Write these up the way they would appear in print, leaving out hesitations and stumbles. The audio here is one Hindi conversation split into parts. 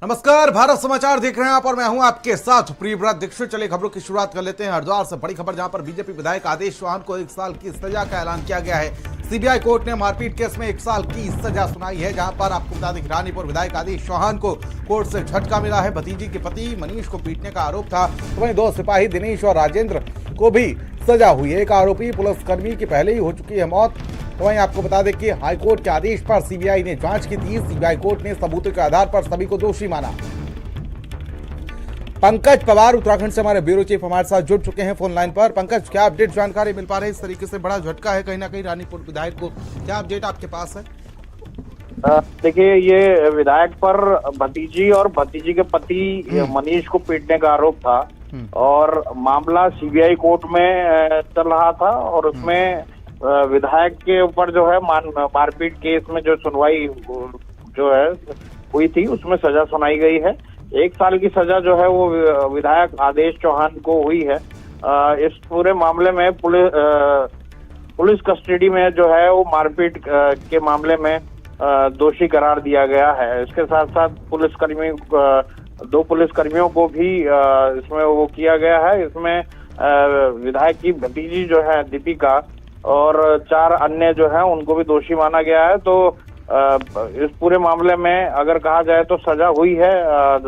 नमस्कार, भारत समाचार देख रहे हैं आप और मैं हूं आपके साथ प्रियव्रत दीक्षित। चलिए खबरों की शुरुआत कर लेते हैं हरिद्वार से। बड़ी खबर जहां पर बीजेपी विधायक आदेश चौहान को 1 साल की सजा का ऐलान किया गया है। सीबीआई कोर्ट ने मारपीट केस में 1 साल की सजा सुनाई है। जहां पर आपको बता दें कि रानीपुर विधायक आदेश चौहान को कोर्ट से झटका मिला है। भतीजी के पति मनीष को पीटने का आरोप था, तो वहीं 2 सिपाही दिनेश और राजेंद्र को भी सजा हुई है। एक आरोपी पुलिसकर्मी की पहले ही हो चुकी है मौत। तो वहीं आपको बता दें कि हाईकोर्ट के आदेश पर सीबीआई ने जांच की थी। सीबीआई कोर्ट ने सबूतों के आधार पर सभी को दोषी माना। पंकज पवार उत्तराखंड से हमारे ब्यूरो चीफ हमारे साथ जुड़ चुके हैं फोन लाइन पर। पंकज, क्या अपडेट जानकारी मिल पा रही है? इस तरीके से बड़ा झटका है कहीं ना कहीं रानीपुर विधायक को, क्या अपडेट आपके पास है? देखिए, ये विधायक पर भतीजी और भतीजी के पति मनीष को पीटने का आरोप था और मामला सीबीआई कोर्ट में चल रहा था और उसमें विधायक के ऊपर जो है मारपीट केस में जो सुनवाई जो है हुई थी उसमें सजा सुनाई गई है। 1 साल की सजा जो है वो विधायक आदेश चौहान को हुई है। इस पूरे मामले में पुलिस कस्टडी में जो है वो मारपीट के मामले में दोषी करार दिया गया है। इसके साथ साथ 2 पुलिसकर्मियों को भी इसमें वो किया गया है। इसमें विधायक की भतीजी जो है दीपिका और 4 अन्य जो है उनको भी दोषी माना गया है। तो इस पूरे मामले में अगर कहा जाए तो सजा हुई है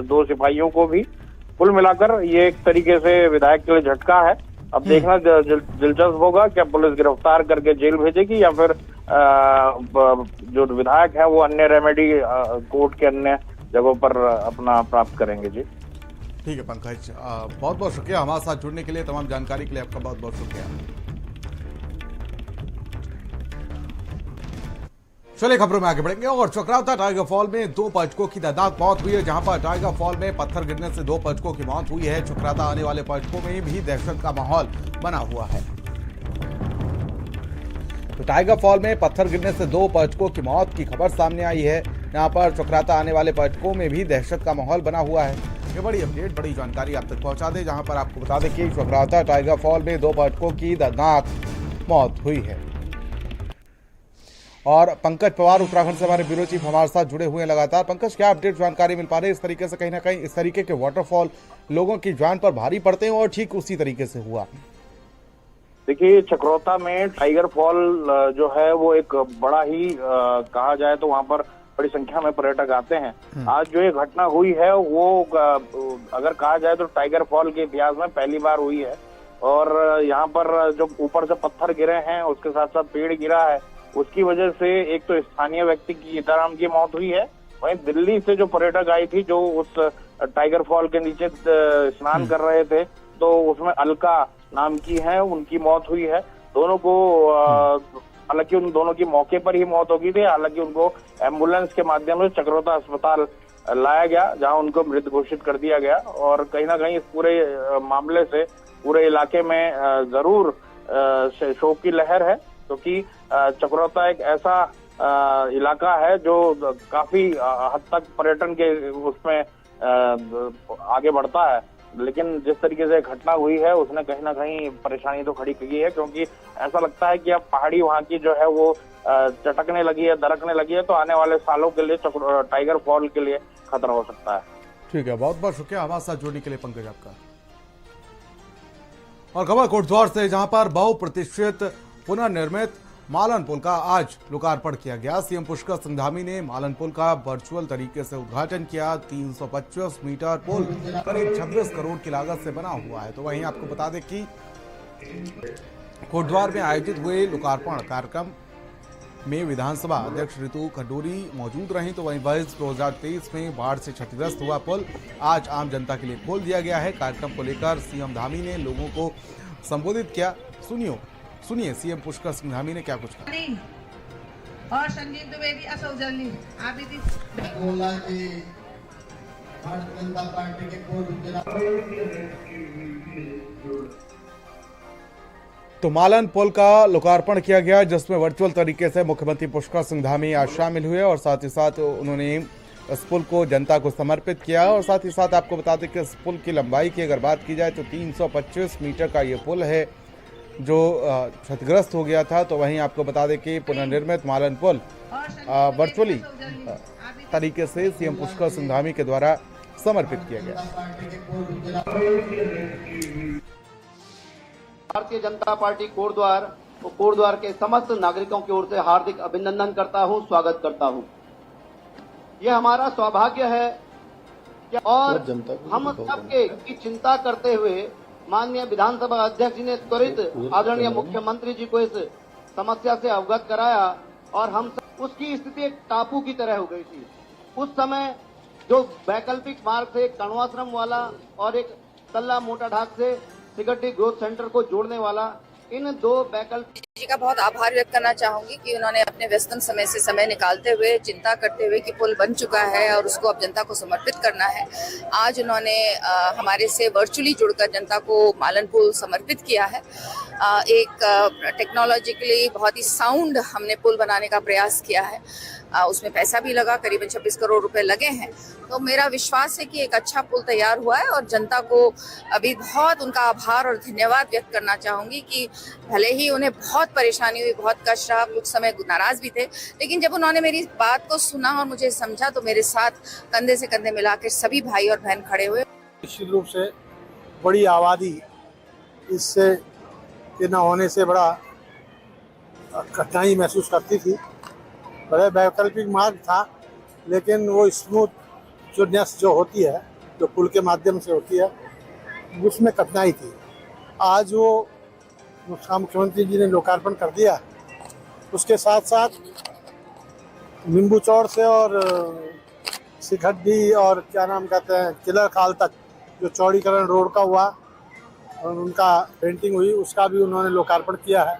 2 सिपाहियों को भी। कुल मिलाकर ये एक तरीके से विधायक के लिए झटका है। अब देखना दिलचस्प होगा, क्या पुलिस गिरफ्तार करके जेल भेजेगी या फिर जो विधायक है वो अन्य रेमेडी कोर्ट के अन्य जगहों पर अपना प्राप्त करेंगे। जी ठीक है पंकज, बहुत बहुत शुक्रिया हमारे साथ जुड़ने के लिए। तमाम जानकारी के लिए आपका बहुत बहुत शुक्रिया। चलिए खबरों में आगे बढ़ेंगे और चक्राता टाइगर फॉल में 2 पर्यटकों की दर्दनाक मौत हुई है। जहां पर टाइगर फॉल में पत्थर गिरने से 2 पर्यटकों की मौत हुई है। चक्राता आने वाले पर्यटकों में भी दहशत का माहौल बना हुआ है। तो टाइगर फॉल में पत्थर गिरने से 2 पर्यटकों की मौत की खबर सामने आई है। यहाँ पर चक्राता आने वाले पर्यटकों में भी दहशत का माहौल बना हुआ है। ये बड़ी अपडेट, बड़ी जानकारी आप तक पहुंचा दे, जहां पर आपको बता दें कि चक्राता टाइगर फॉल में 2 पर्यटकों की दर्दनाक मौत हुई है। और पंकज पवार उत्तराखंड से हमारे ब्यूरो चीफ हमारे साथ जुड़े हुए हैं लगातार। पंकज, क्या अपडेट जानकारी मिल पा रही है? इस तरीके से कहीं ना कहीं इस तरीके के वाटरफॉल लोगों की जान पर भारी पड़ते हैं और ठीक उसी तरीके से हुआ। देखिए, चक्रोता में टाइगर फॉल जो है वो एक बड़ा ही कहा जाए तो वहां पर बड़ी संख्या में पर्यटक आते हैं। आज जो ये घटना हुई है वो अगर कहा जाए तो टाइगर फॉल के इतिहास में पहली बार हुई है। और यहाँ पर जो ऊपर से पत्थर गिरे हैं उसके साथ साथ पेड़ गिरा है, उसकी वजह से एक तो स्थानीय व्यक्ति की सीताराम की मौत हुई है। वहीं दिल्ली से जो पर्यटक आई थी जो उस टाइगर फॉल के नीचे स्नान कर रहे थे, तो उसमें अलका नाम की है, उनकी मौत हुई है। दोनों को हालांकि उन दोनों की मौके पर ही मौत हो गई थी। हालांकि उनको एम्बुलेंस के माध्यम से चक्रोता अस्पताल लाया गया, जहां उनको मृत घोषित कर दिया गया। और कहीं ना कहीं इस पूरे मामले से पूरे इलाके में जरूर शोक की लहर है, क्योंकि चक्रोता एक ऐसा इलाका है जो काफी हद तक पर्यटन के उसमें आगे बढ़ता है। लेकिन जिस तरीके से घटना हुई है उसने कहीं ना कहीं परेशानी तो खड़ी की है, क्योंकि ऐसा लगता है कि अब पहाड़ी वहां की जो है वो चटकने लगी है, दरकने लगी है। तो आने वाले सालों के लिए टाइगर फॉल के लिए खतरा हो सकता है। ठीक है, बहुत बहुत शुक्रिया हमारे साथ जुड़ने के लिए पंकज आपका। और खबर कोटद्वार से, जहां पर बहुप्रतीक्षित पुनर्निर्मित मालन पुल का आज लोकार्पण किया गया। सीएम पुष्कर सिंह धामी ने मालन पुल का वर्चुअल तरीके से उद्घाटन किया। 325 मीटर पुल करीब 26 करोड़ की लागत से बना हुआ है। तो वहीं आपको बता दें कि कोटद्वार में आयोजित हुए लोकार्पण कार्यक्रम में विधानसभा अध्यक्ष ऋतु खंडूरी मौजूद रहीं। तो वहीं वर्ष 2023 में बाढ़ से क्षतिग्रस्त हुआ पुल आज आम जनता के लिए खोल दिया गया है। कार्यक्रम को लेकर सीएम धामी ने लोगों को संबोधित किया। सुनिए सीएम पुष्कर सिंह धामी ने क्या कुछ कहा। और संजीव द्विवेदी असौजन्य भारतीय जनता पार्टी के तो मालन पुल का लोकार्पण किया गया, जिसमें वर्चुअल तरीके से मुख्यमंत्री पुष्कर सिंह धामी आज शामिल हुए और साथ ही साथ उन्होंने इस पुल को जनता को समर्पित किया। और साथ ही साथ आपको बता दें कि इस पुल की लंबाई की अगर बात की जाए तो 325 मीटर का ये पुल है जो क्षतिग्रस्त हो गया था। तो वहीं आपको बता दें कि पुनर्निर्मित मालन पुल वर्चुअली तरीके से सीएम पुष्कर सिंह धामी के द्वारा समर्पित किया गया। भारतीय जनता पार्टी कोटद्वार के समस्त नागरिकों की ओर से हार्दिक अभिनंदन करता हूं, स्वागत करता हूं। यह हमारा सौभाग्य है कि और हम सबके की चिंता करते हुए माननीय विधानसभा अध्यक्ष जी ने त्वरित आदरणीय मुख्यमंत्री जी को इस समस्या से अवगत कराया और हम सब उसकी स्थिति एक टापू की तरह हो गई थी। उस समय जो वैकल्पिक मार्ग से कण्वाश्रम वाला और एक तल्ला मोटा ढाक से सिगड्डी ग्रोथ सेंटर को जोड़ने वाला, इन दो वैकल्पिक जी का बहुत आभार व्यक्त करना चाहूंगी कि उन्होंने अपने व्यस्तम समय से समय निकालते हुए चिंता करते हुए कि पुल बन चुका है और उसको अब जनता को समर्पित करना है। आज उन्होंने हमारे से वर्चुअली जुड़कर जनता को मालन पुल समर्पित किया है। एक टेक्नोलॉजिकली बहुत ही साउंड हमने पुल बनाने का प्रयास किया है। उसमें पैसा भी लगा, करीबन 26 करोड़ रुपए लगे हैं। तो मेरा विश्वास है कि एक अच्छा पुल तैयार हुआ है और जनता को अभी बहुत उनका आभार और धन्यवाद व्यक्त करना चाहूंगी कि भले ही उन्हें बहुत परेशानी हुई, बहुत कष्ट रहा, कुछ समय नाराज भी थे, लेकिन जब उन्होंने मेरी बात को सुना और मुझे समझा तो मेरे साथ कंधे से कंधे मिलाकर सभी भाई और बहन खड़े हुए। निश्चित रूप से बड़ी आबादी इससे के न होने से बड़ा कठिनाई महसूस करती थी। बड़े वैकल्पिक मार्ग था, लेकिन वो स्मूथ जो होती है, जो पुल के माध्यम से होती है, उसमें कठिनाई थी। आज वो मुख्यमंत्री जी ने लोकार्पण कर दिया। उसके साथ साथ नींबू चौड़ से और सिखड्डी और क्या नाम कहते हैं किलर खाल तक जो चौड़ीकरण रोड का हुआ और उनका पेंटिंग हुई, उसका भी उन्होंने लोकार्पण किया है।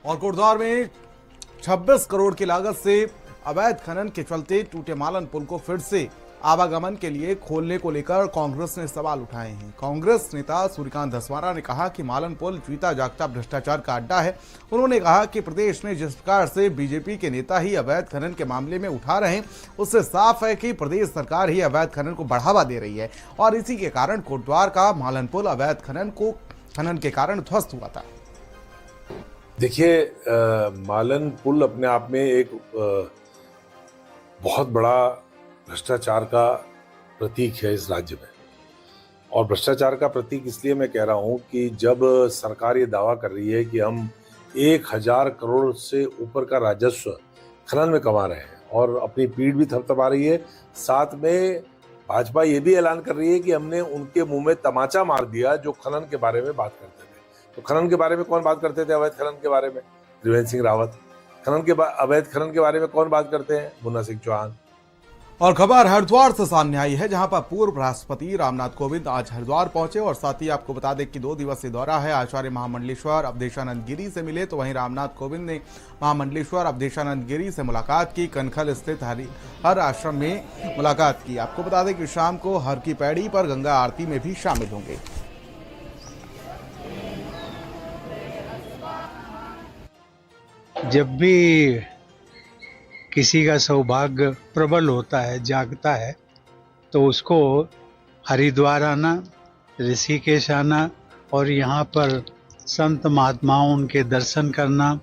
और कोटद्वार में 26 करोड़ की लागत से अवैध खनन के चलते टूटे मालन पुल को फिर से आवागमन के लिए खोलने को लेकर कांग्रेस ने सवाल उठाए हैं। कांग्रेस नेता सूर्यकांत धस्माना ने कहा कि मालन पुल जीता जागता भ्रष्टाचार का अड्डा है। उन्होंने कहा कि प्रदेश में जिस प्रकार से बीजेपी के नेता ही अवैध खनन के मामले में उठा रहे हैं, उससे साफ है कि प्रदेश सरकार ही अवैध खनन को बढ़ावा दे रही है और इसी के कारण कोटद्वार का मालन पुल अवैध खनन के कारण ध्वस्त हुआ था। देखिए, मालन पुल अपने आप में एक बहुत बड़ा भ्रष्टाचार का प्रतीक है इस राज्य में। और भ्रष्टाचार का प्रतीक इसलिए मैं कह रहा हूं कि जब सरकार ये दावा कर रही है कि हम 1000 करोड़ से ऊपर का राजस्व खनन में कमा रहे हैं और अपनी पीठ भी थपथपा रही है, साथ में भाजपा ये भी ऐलान कर रही है कि हमने उनके मुंह में तमाचा मार दिया जो खनन के बारे में बात करते थे। तो खनन के बारे में कौन बात करते थे? अवैध खनन के बारे में त्रिवेंद्र सिंह रावत। अवैध खनन के बारे में कौन बात करते हैं? मुन्ना सिंह चौहान। और खबर हरिद्वार से सामने आई है, जहां पर पूर्व राष्ट्रपति रामनाथ कोविंद आज हरिद्वार पहुंचे और साथ ही आपको बता दें कि 2 दिवसीय दौरा है। आचार्य महामंडलेश्वर अवधेशानंद गिरी से मिले तो वहीं रामनाथ कोविंद ने महामंडलेश्वर अवधेशानंद गिरी से मुलाकात की। कनखल स्थित हर आश्रम में मुलाकात की। आपको बता दें कि शाम को हर की पैड़ी पर गंगा आरती में भी शामिल होंगे। जब भी किसी का सौभाग्य प्रबल होता है, जागता है, तो उसको हरिद्वार आना, ऋषिकेश आना और यहाँ पर संत महात्माओं उनके दर्शन करना,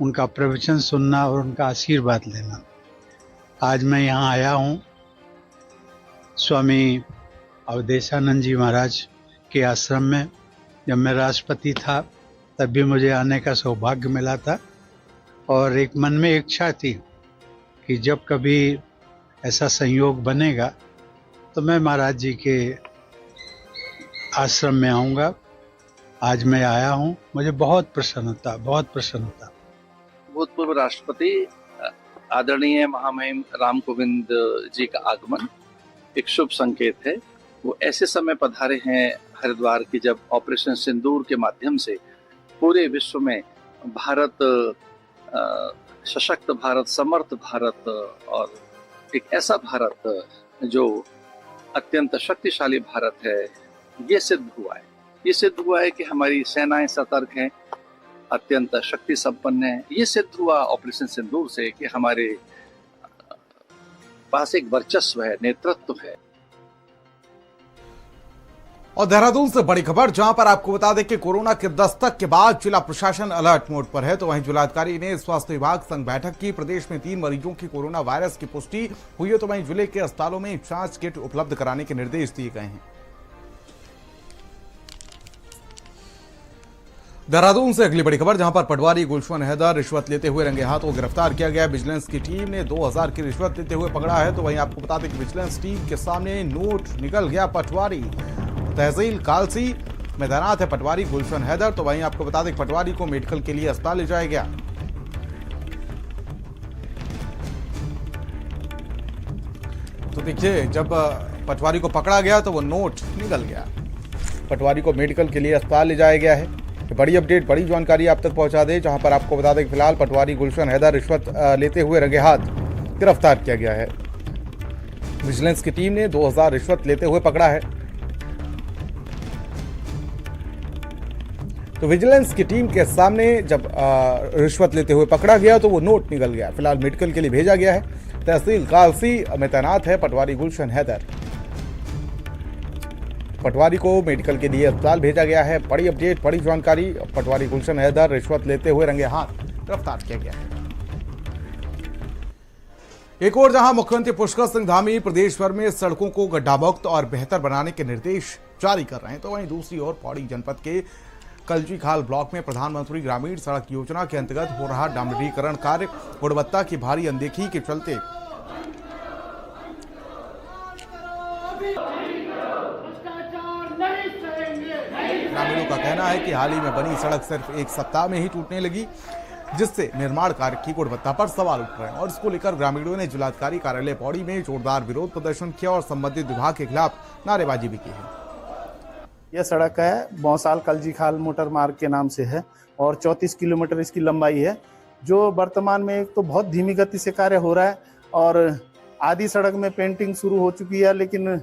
उनका प्रवचन सुनना और उनका आशीर्वाद लेना। आज मैं यहाँ आया हूँ स्वामी अवधेशानंद जी महाराज के आश्रम में। जब मैं राष्ट्रपति था तब भी मुझे आने का सौभाग्य मिला था और एक मन में इच्छा थी कि जब कभी ऐसा संयोग बनेगा तो मैं महाराज जी के आश्रम में आऊँगा। आज मैं आया हूँ, मुझे बहुत प्रसन्नता। भूतपूर्व राष्ट्रपति आदरणीय महामहिम राम कोविंद जी का आगमन एक शुभ संकेत है। वो ऐसे समय पधारे हैं हरिद्वार की जब ऑपरेशन सिंदूर के माध्यम से पूरे विश्व में भारत सशक्त भारत, समर्थ भारत और एक ऐसा भारत जो अत्यंत शक्तिशाली भारत है, ये सिद्ध हुआ है। ये सिद्ध हुआ है कि हमारी सेनाएं सतर्क हैं, अत्यंत शक्ति संपन्न है। ये सिद्ध हुआ ऑपरेशन सिंदूर से कि हमारे पास एक वर्चस्व है, नेतृत्व है। और देहरादून से बड़ी खबर, जहां पर आपको बता दें कि कोरोना के दस्तक के बाद जिला प्रशासन अलर्ट मोड पर है। तो वहीं जिलाधिकारी ने स्वास्थ्य विभाग संग बैठक की। प्रदेश में 3 मरीजों की कोरोना वायरस की पुष्टि हुई है। तो वहीं जिले के अस्पतालों में जांच किट उपलब्ध कराने के निर्देश दिए गए हैं। देहरादून से अगली बड़ी खबर, जहां पर पटवारी गुलशन हैदर रिश्वत लेते हुए रंगे हाथों गिरफ्तार किया गया। विजिलेंस की टीम ने 2000 की रिश्वत लेते हुए पकड़ा है। तो वहीं आपको बता दें कि विजिलेंस टीम के सामने नोट निकल गया। पटवारी तहसील कालसी में तैनात है पटवारी गुलशन हैदर। तो वहीं आपको बता दें पटवारी को मेडिकल के लिए अस्पताल ले जाया गया। तो देखिए, जब पटवारी को पकड़ा गया तो वो नोट निकल गया। पटवारी को मेडिकल के लिए अस्पताल ले जाया गया है। बड़ी अपडेट, बड़ी जानकारी आप तक पहुंचा दे, जहां पर आपको बता दें कि फिलहाल पटवारी गुलशन हैदर रिश्वत लेते हुए रंगे हाथ गिरफ्तार किया गया है। विजिलेंस की टीम ने 2000 रिश्वत लेते हुए पकड़ा है। तो विजिलेंस की टीम के सामने जब रिश्वत लेते हुए पकड़ा गया तो वो नोट निकल गया। फिलहाल मेडिकल के लिए भेजा गया है। तहसील कालसी में तैनात है पटवारी गुलशन हैदर। पटवारी को मेडिकल के लिए अस्पताल भेजा गया है। बड़ी अपडेट, बड़ी जानकारी, पटवारी गुलशन हैदर रिश्वत लेते हुए रंगे हाथ गिरफ्तार किया गया है। एक और जहां मुख्यमंत्री पुष्कर सिंह धामी प्रदेश भर में सड़कों को गड्ढामुक्त और बेहतर बनाने के निर्देश जारी कर रहे हैं। तो वहीं दूसरी ओर पौड़ी जनपद के कलजी खाल ब्लॉक में प्रधानमंत्री ग्रामीण सड़क योजना के अंतर्गत हो रहा डामरीकरण कार्य गुणवत्ता की भारी अनदेखी के चलते ग्रामीणों का कहना है कि हाल ही में बनी सड़क सिर्फ 1 सप्ताह में ही टूटने लगी, जिससे निर्माण कार्य की गुणवत्ता पर सवाल उठ रहे हैं। और इसको लेकर ग्रामीणों ने जिलाधिकारी कार्यालय पौड़ी में जोरदार विरोध प्रदर्शन किया और संबंधित विभाग के खिलाफ नारेबाजी भी की है। यह सड़क है बौसाल कलजी खाल मोटर मार्ग के नाम से है और 34 किलोमीटर इसकी लंबाई है, जो वर्तमान में एक तो बहुत धीमी गति से कार्य हो रहा है और आधी सड़क में पेंटिंग शुरू हो चुकी है। लेकिन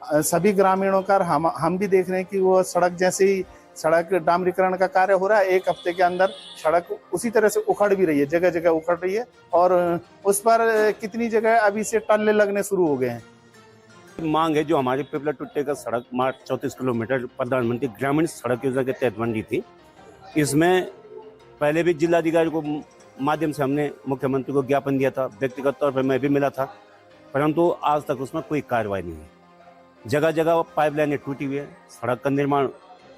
सभी ग्रामीणों का हम भी देख रहे हैं कि वो सड़क जैसे ही सड़क डामरीकरण का कार्य हो रहा है, 1 हफ्ते के अंदर सड़क उसी तरह से उखड़ भी रही है, जगह जगह उखड़ रही है और उस पर कितनी जगह अभी से टल्ले लगने शुरू हो गए हैं। मांग है जो हमारी पिपला टुट्टे का सड़क मार्ग 34 किलोमीटर प्रधानमंत्री ग्रामीण सड़क योजना के तहत बन रही थी। इसमें पहले भी जिलाधिकारी को माध्यम से हमने मुख्यमंत्री को ज्ञापन दिया था, व्यक्तिगत तौर पर मैं भी मिला था, परंतु आज तक उसमें कोई कार्रवाई नहीं है। जगह जगह पाइपलाइनें टूटी हुई है। सड़क का निर्माण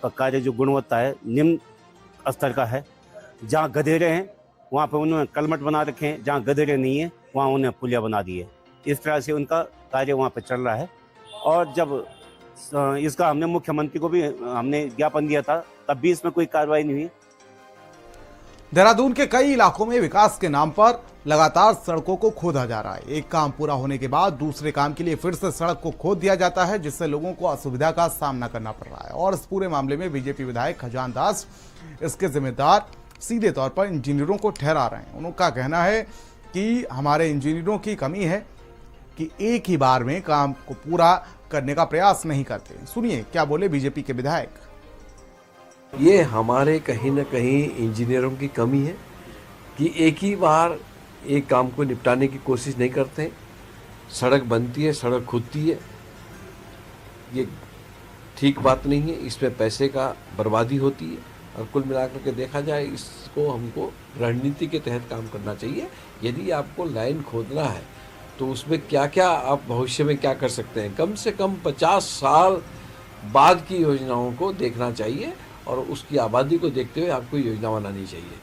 का कार्य जो गुणवत्ता है निम्न स्तर का है। जहाँ गधेरे हैं वहाँ पर उन्होंने कलमट बना रखे हैं, जहाँ गधेरे नहीं है वहाँ उन्हें पुलिया बना दी है। इस तरह से उनका कार्य वहाँ पे चल रहा है और जब इसका हमने मुख्यमंत्री को भी हमने ज्ञापन दिया था, तब भी इसमें कोई कार्रवाई नहीं हुई। देहरादून के कई इलाकों में विकास के नाम पर लगातार सड़कों को खोदा जा रहा है। एक काम पूरा होने के बाद दूसरे काम के लिए फिर से सड़क को खोद दिया जाता है, जिससे लोगों को असुविधा का सामना करना पड़ रहा है। और इस पूरे मामले में बीजेपी विधायक खजान दास इसके जिम्मेदार सीधे तौर पर इंजीनियरों को ठहरा रहे हैं। उनका कहना है कि हमारे इंजीनियरों की कमी है कि एक ही बार में काम को पूरा करने का प्रयास नहीं करते। सुनिए क्या बोले बीजेपी के विधायक। ये हमारे कहीं ना कहीं इंजीनियरों की कमी है कि एक ही बार एक काम को निपटाने की कोशिश नहीं करते। सड़क बनती है, सड़क खुदती है, ये ठीक बात नहीं है। इसमें पैसे का बर्बादी होती है और कुल मिलाकर के देखा जाए इसको हमको रणनीति के तहत काम करना चाहिए। यदि आपको लाइन खोदना है तो उसमें क्या क्या आप भविष्य में क्या कर सकते हैं, कम से कम 50 साल बाद की योजनाओं को देखना चाहिए और उसकी आबादी को देखते हुए आपको योजना बनानी चाहिए।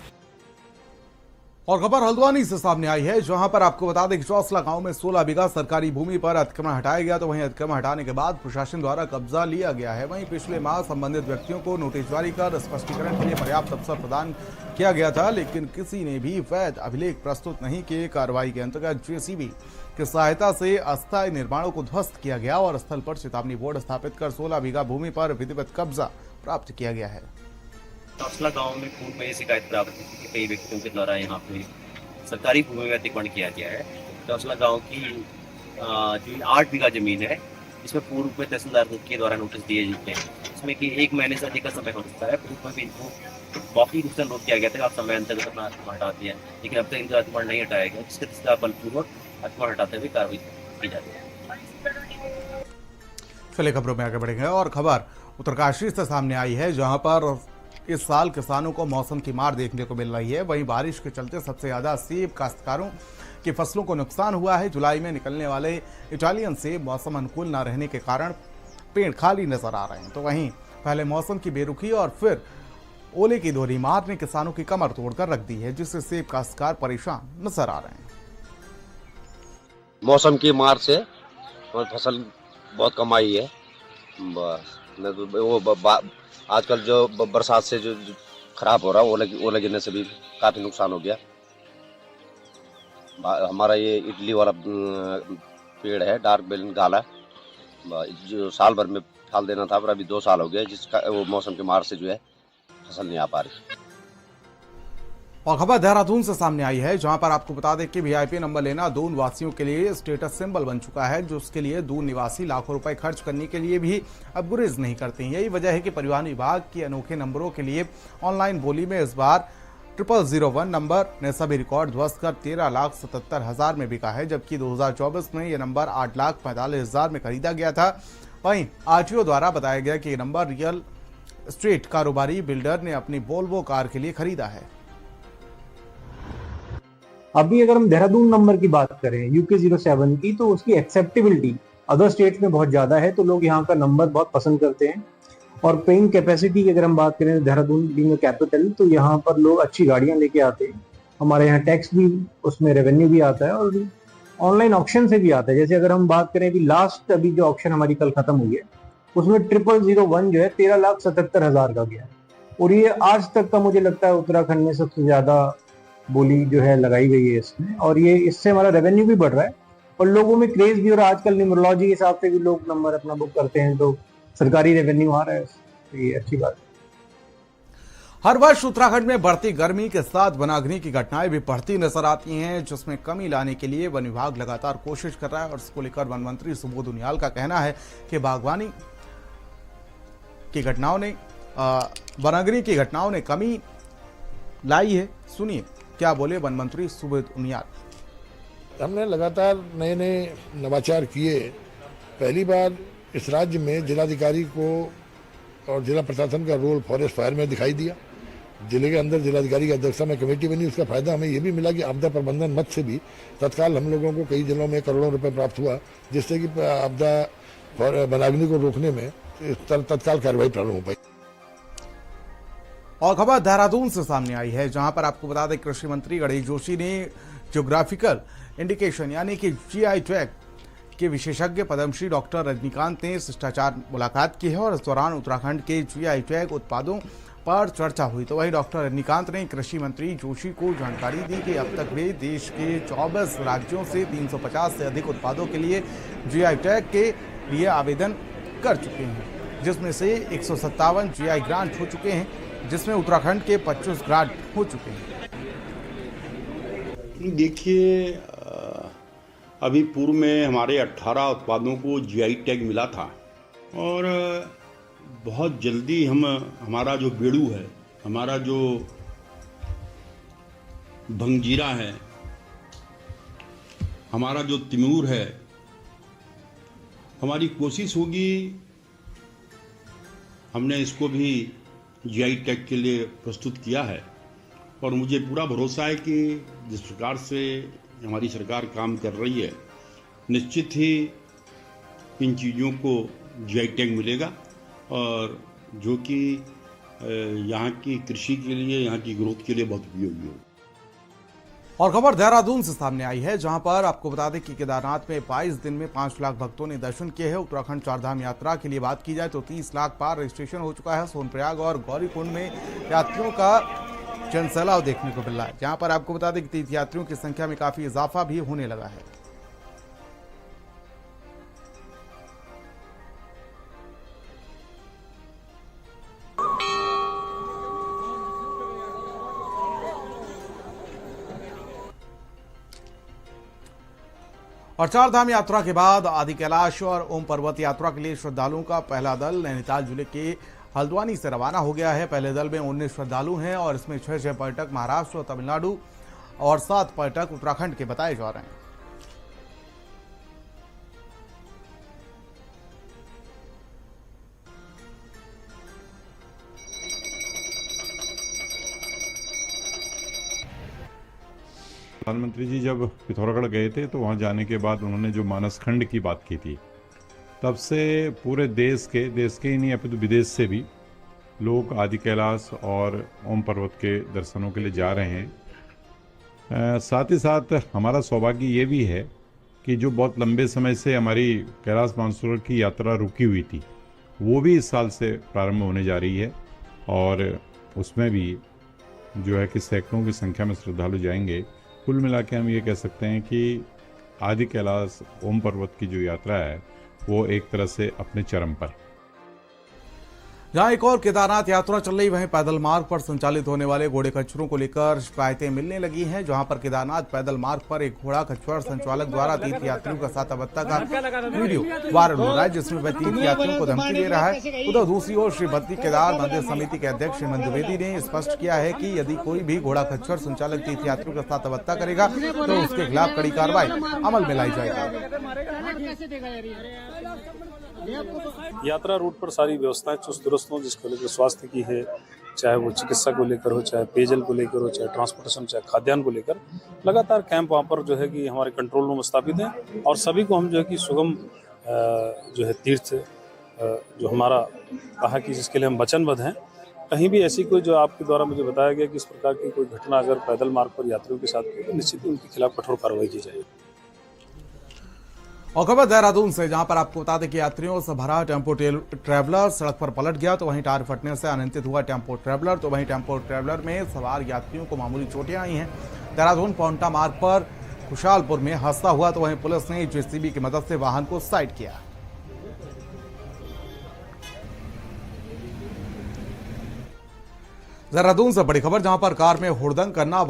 और खबर हल्द्वानी से सामने आई है, जहां पर आपको बता दें कि चौसला गांव में 16 बीघा सरकारी भूमि पर अतिक्रमण हटाया गया। तो वहीं अतिक्रमण हटाने के बाद प्रशासन द्वारा कब्जा लिया गया है। वहीं पिछले माह संबंधित व्यक्तियों को नोटिस जारी कर स्पष्टीकरण के लिए पर्याप्त अवसर प्रदान किया गया था, लेकिन किसी ने भी वैध अभिलेख प्रस्तुत नहीं किए। कार्रवाई के अंतर्गत जेसीबी की सहायता से अस्थायी निर्माणों को ध्वस्त किया गया और स्थल पर चेतावनी बोर्ड स्थापित कर 16 बीघा भूमि पर विधिवत कब्जा प्राप्त किया गया है। चौसला गांव में पूर्व में ये शिकायत प्राप्त हुई थी कि कई व्यक्तियों के द्वारा यहाँ पे सरकारी भूमि में अतिक्रमण किया गया है। चौसला गांव की जो 8 बीघा जमीन है, इसमें पूर्व में तहसीलदार के द्वारा नोटिस दिए जाते हैं, इसमें कि 1 महीने से अधिक का समय हो सकता है। पूर्व में भी इनको मौखिक रूप से अनुरोध किया गया था कि आप समय अंतर्गत अपना अतिक्रमण हटा दिया, लेकिन अब तक इनका अतिक्रमण नहीं हटाया गया, जिसके तहत बलपूर्वक अतिक्रमण हटाते हुए कार्रवाई की जाती है। चलिए खबरों में आगे बढ़ेंगे और खबर उत्तरकाशी से सामने आई है, जहां पर इस साल किसानों को मौसम की मार देखने को मिल रही है। वहीं बारिश के चलते सबसे ज्यादा सेब काश्तकारों की फसलों को नुकसान हुआ है। जुलाई में निकलने वाले इटालियन सेब मौसम अनुकूल न रहने के कारण पेड़ खाली नजर आ रहे हैं। तो वहीं पहले मौसम की बेरुखी और फिर ओले की दोहरी मार ने किसानों की कमर तोड़कर रख दी है, जिससे सेब काश्तकार परेशान नजर आ रहे हैं। मौसम की मार से फसल बहुत कम आई है। बस वो आजकल जो बरसात से जो खराब हो रहा है, ओले गिरने से भी काफी नुकसान हो गया। हमारा ये इडली वाला पेड़ है, डार्क बेलन गाला, जो साल भर में फल देना था, पर अभी 2 साल हो गए, जिसका वो मौसम की मार से जो है फसल नहीं आ पा रही। और खबर देहरादून से सामने आई है, जहां पर आपको बता दें कि वीआईपी नंबर लेना दून वासियों के लिए स्टेटस सिंबल बन चुका है, जो उसके लिए दून निवासी लाखों रुपए खर्च करने के लिए भी अब गुरेज नहीं करते हैं। यही वजह है कि परिवहन विभाग के अनोखे नंबरों के लिए ऑनलाइन बोली में इस बार 0001 नंबर ने सभी रिकॉर्ड ध्वस्त कर 13,77,000 में बिका है, जबकि 2024 में यह नंबर 8,45,000 में खरीदा गया था। वहीं आरटीओ द्वारा बताया गया कि यह नंबर रियल स्टेट कारोबारी बिल्डर ने अपनी वोल्वो कार के लिए खरीदा है। अभी अगर हम देहरादून नंबर की बात करें यूके 07 की, तो उसकी एक्सेप्टेबिलिटी अदर स्टेट्स में बहुत ज्यादा है, तो लोग यहाँ का नंबर बहुत पसंद करते हैं। और पेइंग कैपेसिटी की अगर हम बात करें, देहरादून बीइंग अ कैपिटल, तो यहाँ पर लोग अच्छी गाड़ियां लेके आते हैं। हमारे यहाँ टैक्स भी, उसमें रेवेन्यू भी आता है और ऑनलाइन ऑक्शन से भी आता है। जैसे अगर हम बात करें अभी जो ऑक्शन हमारी कल खत्म हुई है, उसमें 0001 जो है 13,77,000 का गया है। और ये आज तक का मुझे लगता है उत्तराखंड में सबसे ज्यादा बोली जो है लगाई गई है इसमें, और ये इससे हमारा रेवेन्यू भी बढ़ रहा है और लोगों में क्रेज भी। और आजकल न्यूमरोलॉजी के हिसाब से भी लोग नंबर अपना बुक करते हैं, तो सरकारी रेवेन्यू आ रहा है, तो ये अच्छी बात है। हर वर्ष उत्तराखंड में बढ़ती गर्मी के साथ वनाग्नि की घटनाएं भी बढ़ती नजर आती हैं, जिसमें कमी लाने के लिए वन विभाग लगातार कोशिश कर रहा है। और इसको लेकर वन मंत्री सुबोध उनियाल का कहना है कि बागवानी की घटनाओं ने वनाग्नि की घटनाओं ने कमी लाई है। सुनिए क्या बोले वन मंत्री सुबोध उनियाल। हमने लगातार नए नए नवाचार किए। पहली बार इस राज्य में जिलाधिकारी को और जिला प्रशासन का रोल फॉरेस्ट फायर में दिखाई दिया। जिले के अंदर जिलाधिकारी की अध्यक्षता में कमेटी बनी। उसका फायदा हमें यह भी मिला कि आपदा प्रबंधन मद से भी तत्काल हम लोगों को कई जिलों में करोड़ों रुपए प्राप्त हुआ, जिससे कि आपदा वनाग्नि को रोकने में तत्काल कार्रवाई प्रारंभ हो पाई। और खबर देहरादून से सामने आई है, जहां पर आपको बता दें कृषि मंत्री गणेश जोशी ने ज्योग्राफिकल इंडिकेशन यानी कि जीआई टैग के विशेषज्ञ पद्मश्री डॉक्टर रजनीकांत ने शिष्टाचार मुलाकात की है और इस दौरान उत्तराखंड के जीआई टैग उत्पादों पर चर्चा हुई। तो वहीं डॉक्टर रजनीकांत ने कृषि मंत्री जोशी को जानकारी दी कि अब तक वे देश के 24 राज्यों से 350 से अधिक उत्पादों के लिए जीआई टैग के लिए आवेदन कर चुके हैं, जिसमें से 157 जीआई ग्रांट हो चुके हैं, जिसमें उत्तराखंड के 25 ग्रांट हो चुके हैं। देखिए, अभी पूर्व में हमारे 18 उत्पादों को जीआई टैग मिला था और बहुत जल्दी हमारा जो बेड़ू है, हमारा जो भंगजीरा है, हमारा जो तिमूर है, हमारी कोशिश होगी हमने इसको भी जीआई टैग के लिए प्रस्तुत किया है। और मुझे पूरा भरोसा है कि जिस प्रकार से हमारी सरकार काम कर रही है, निश्चित ही इन चीज़ों को जीआई टैग मिलेगा और जो कि यहाँ की कृषि के लिए, यहाँ की ग्रोथ के लिए बहुत उपयोगी होगा। और खबर देहरादून से सामने आई है, जहां पर आपको बता दें कि केदारनाथ में 22 दिन में 5 लाख भक्तों ने दर्शन किए हैं। उत्तराखंड चारधाम यात्रा के लिए बात की जाए तो 30 लाख पार रजिस्ट्रेशन हो चुका है। सोनप्रयाग और गौरीकुंड में यात्रियों का जनसैलाब देखने को मिल रहा है, जहां पर आपको बता दें कि तीर्थयात्रियों की संख्या में काफी इजाफा भी होने लगा है। और चारधाम यात्रा के बाद आदि कैलाश और ओम पर्वत यात्रा के लिए श्रद्धालुओं का पहला दल नैनीताल जिले के हल्द्वानी से रवाना हो गया है। पहले दल में 19 श्रद्धालु हैं और इसमें 6 पर्यटक महाराष्ट्र और तमिलनाडु और 7 पर्यटक उत्तराखंड के बताए जा रहे हैं। प्रधानमंत्री जी जब पिथौरागढ़ गए थे तो वहाँ जाने के बाद उन्होंने जो मानस खंड की बात की थी, तब से पूरे देश के ही नहीं अपितु विदेश से भी लोग आदि कैलाश और ओम पर्वत के दर्शनों के लिए जा रहे हैं। साथ ही साथ हमारा सौभाग्य ये भी है कि जो बहुत लंबे समय से हमारी कैलाश मानसरोवर की यात्रा रुकी हुई थी, वो भी इस साल से प्रारंभ होने जा रही है और उसमें भी जो है कि सैकड़ों की संख्या में श्रद्धालु जाएंगे। कुल मिला के हम ये कह सकते हैं कि आदि कैलाश ओम पर्वत की जो यात्रा है वो एक तरह से अपने चरम पर। जहां एक और केदारनाथ यात्रा चल रही, वहीं पैदल मार्ग पर संचालित होने वाले घोड़े खच्चरों को लेकर शिकायतें मिलने लगी हैं। जहां पर केदारनाथ पैदल मार्ग पर एक घोड़ा खच्चर संचालक द्वारा तीर्थ यात्रियों का साथ बत्ता का वीडियो वायरल हो रहा है, जिसमें वह तीर्थ यात्रियों को धमकी दे रहा है। उधर दूसरी ओर श्री बद्री केदार मंदिर समिति के अध्यक्ष हेमंत द्विवेदी ने स्पष्ट किया है कि यदि कोई भी घोड़ा खच्चर संचालक तीर्थ यात्रियों का साथ बत्ता करेगा तो उसके खिलाफ कड़ी कार्रवाई अमल में लाई जाएगी। यात्रा रूट पर सारी व्यवस्थाएं चुस्त दुरुस्त हों, जिसको लेकर स्वास्थ्य की है, चाहे वो चिकित्सा को लेकर हो, चाहे पेयजल को लेकर हो, चाहे ट्रांसपोर्टेशन, चाहे खाद्यान्न को लेकर लगातार कैंप वहाँ पर जो है कि हमारे कंट्रोल रूम स्थापित हैं और सभी को हम जो है कि सुगम जो है तीर्थ जो हमारा कहा कि जिसके लिए हम वचनबद्ध हैं, कहीं भी ऐसी कोई जो आपके द्वारा मुझे बताया गया कि इस प्रकार की कोई घटना अगर पैदल मार्ग पर यात्रियों के साथ की तो निश्चित ही उनके खिलाफ कठोर कार्रवाई की जाएगी। और खबर देहरादून से, जहां पर आपको बता दें कि यात्रियों से भरा टेम्पो ट्रैवलर सड़क पर पलट गया, तो वहीं टायर फटने से अनियंत्रित हुआ टेम्पो ट्रैवलर। तो वहीं टेम्पो ट्रैवलर में सवार यात्रियों को मामूली चोटें आई हैं। देहरादून पौंटा मार्ग पर खुशालपुर में हादसा हुआ, तो वहीं पुलिस ने जेसीबी की मदद से वाहन को साइड किया। देहरादून से बड़ी खबर, जहां पर कार में हुड़दंग करना